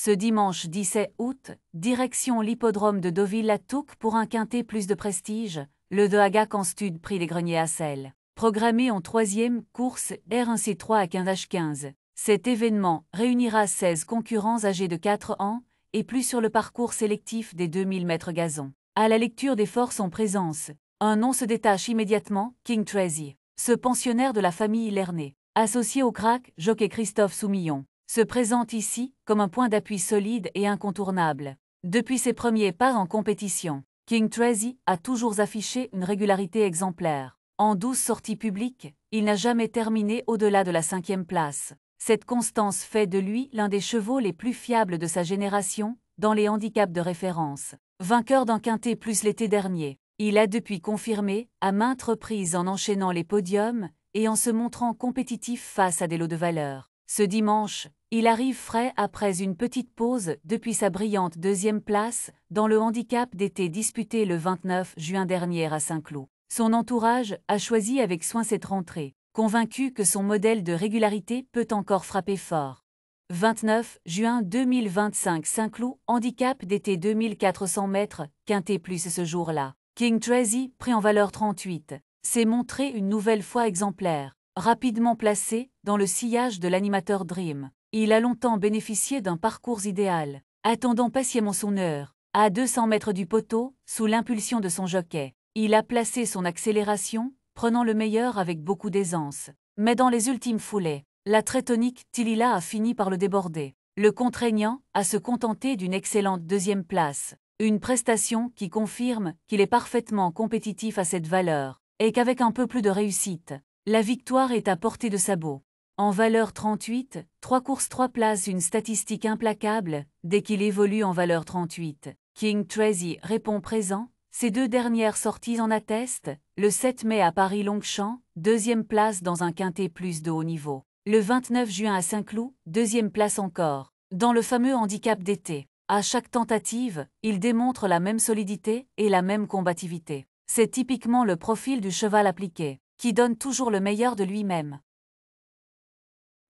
Ce dimanche 17 août, direction l'hippodrome de Deauville-la-Touques pour un quintet plus de prestige, le De Hagac en stud prix des Greniers à Sel. Programmé en 3e course R1C3 à 15h15. Cet événement réunira 16 concurrents âgés de 4 ans et plus sur le parcours sélectif des 2000 mètres gazon. À la lecture des forces en présence, un nom se détache immédiatement, King Tracy. Ce pensionnaire de la famille Lernet, associé au crack jockey Christophe Soumillon, se présente ici comme un point d'appui solide et incontournable. Depuis ses premiers pas en compétition, King Tracy a toujours affiché une régularité exemplaire. En 12 sorties publiques, il n'a jamais terminé au-delà de la 5e place. Cette constance fait de lui l'un des chevaux les plus fiables de sa génération dans les handicaps de référence. Vainqueur d'un quintet plus l'été dernier, il a depuis confirmé à maintes reprises en enchaînant les podiums et en se montrant compétitif face à des lots de valeur. Ce dimanche, il arrive frais après une petite pause depuis sa brillante 2e place dans le handicap d'été disputé le 29 juin dernier à Saint-Cloud. Son entourage a choisi avec soin cette rentrée, convaincu que son modèle de régularité peut encore frapper fort. 29 juin 2025 Saint-Cloud, handicap d'été 2400 mètres, quintet plus ce jour-là. King Tracy, pris en valeur 38, s'est montré une nouvelle fois exemplaire. Rapidement placé dans le sillage de l'animateur Dream, il a longtemps bénéficié d'un parcours idéal, attendant patiemment son heure. À 200 mètres du poteau, sous l'impulsion de son jockey, il a placé son accélération, prenant le meilleur avec beaucoup d'aisance. Mais dans les ultimes foulées, la très tonique Tilila a fini par le déborder, le contraignant à se contenter d'une excellente 2e place. Une prestation qui confirme qu'il est parfaitement compétitif à cette valeur, et qu'avec un peu plus de réussite, la victoire est à portée de sabot. En valeur 38, 3 courses 3 places, une statistique implacable, dès qu'il évolue en valeur 38. King Tracy répond présent, ses 2 dernières sorties en attestent, le 7 mai à Paris-Longchamp, 2e place dans un quintet plus de haut niveau. Le 29 juin à Saint-Cloud, 2e place encore, dans le fameux handicap d'été. À chaque tentative, il démontre la même solidité et la même combativité. C'est typiquement le profil du cheval appliqué, qui donne toujours le meilleur de lui-même.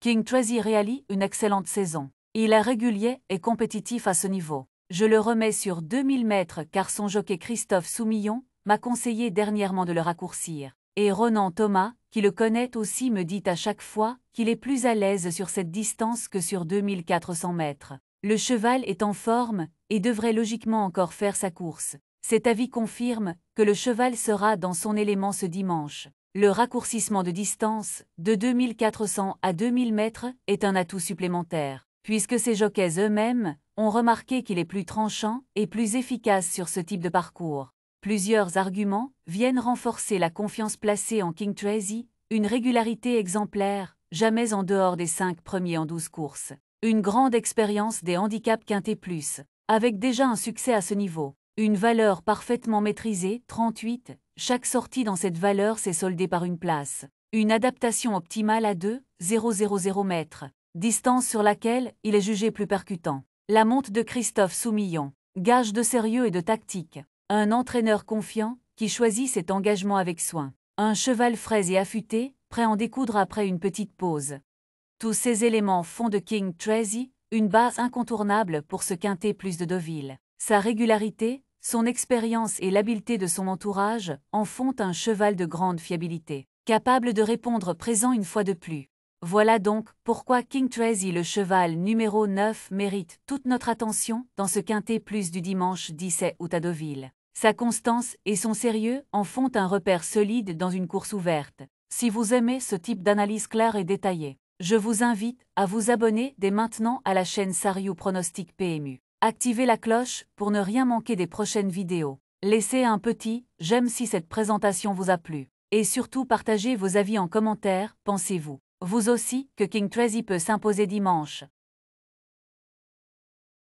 King Tracy réalise une excellente saison. Il est régulier et compétitif à ce niveau. Je le remets sur 2000 mètres car son jockey Christophe Soumillon m'a conseillé dernièrement de le raccourcir. Et Ronan Thomas, qui le connaît aussi, me dit à chaque fois qu'il est plus à l'aise sur cette distance que sur 2400 mètres. Le cheval est en forme et devrait logiquement encore faire sa course. Cet avis confirme que le cheval sera dans son élément ce dimanche. Le raccourcissement de distance, de 2400 à 2000 mètres, est un atout supplémentaire, puisque ces jockeys eux-mêmes ont remarqué qu'il est plus tranchant et plus efficace sur ce type de parcours. Plusieurs arguments viennent renforcer la confiance placée en King Tracy, une régularité exemplaire, jamais en dehors des 5 premiers en 12 courses. Une grande expérience des handicaps quintet plus, avec déjà un succès à ce niveau. Une valeur parfaitement maîtrisée, 38, chaque sortie dans cette valeur s'est soldée par une place. Une adaptation optimale à 2,000 mètres, distance sur laquelle il est jugé plus percutant. La monte de Christophe Soumillon, gage de sérieux et de tactique. Un entraîneur confiant qui choisit cet engagement avec soin. Un cheval frais et affûté, prêt à en découdre après une petite pause. Tous ces éléments font de King Tracy une base incontournable pour ce quintet plus de Deauville. Sa régularité, son expérience et l'habileté de son entourage en font un cheval de grande fiabilité, capable de répondre présent une fois de plus. Voilà donc pourquoi King Tracy, le cheval numéro 9, mérite toute notre attention dans ce quintet plus du dimanche 17 août à Deauville. Sa constance et son sérieux en font un repère solide dans une course ouverte. Si vous aimez ce type d'analyse claire et détaillée, je vous invite à vous abonner dès maintenant à la chaîne Sariou Pronostic PMU. Activez la cloche pour ne rien manquer des prochaines vidéos. Laissez un petit j'aime si cette présentation vous a plu. Et surtout partagez vos avis en commentaire, pensez-vous, vous aussi, que King Tracy peut s'imposer dimanche?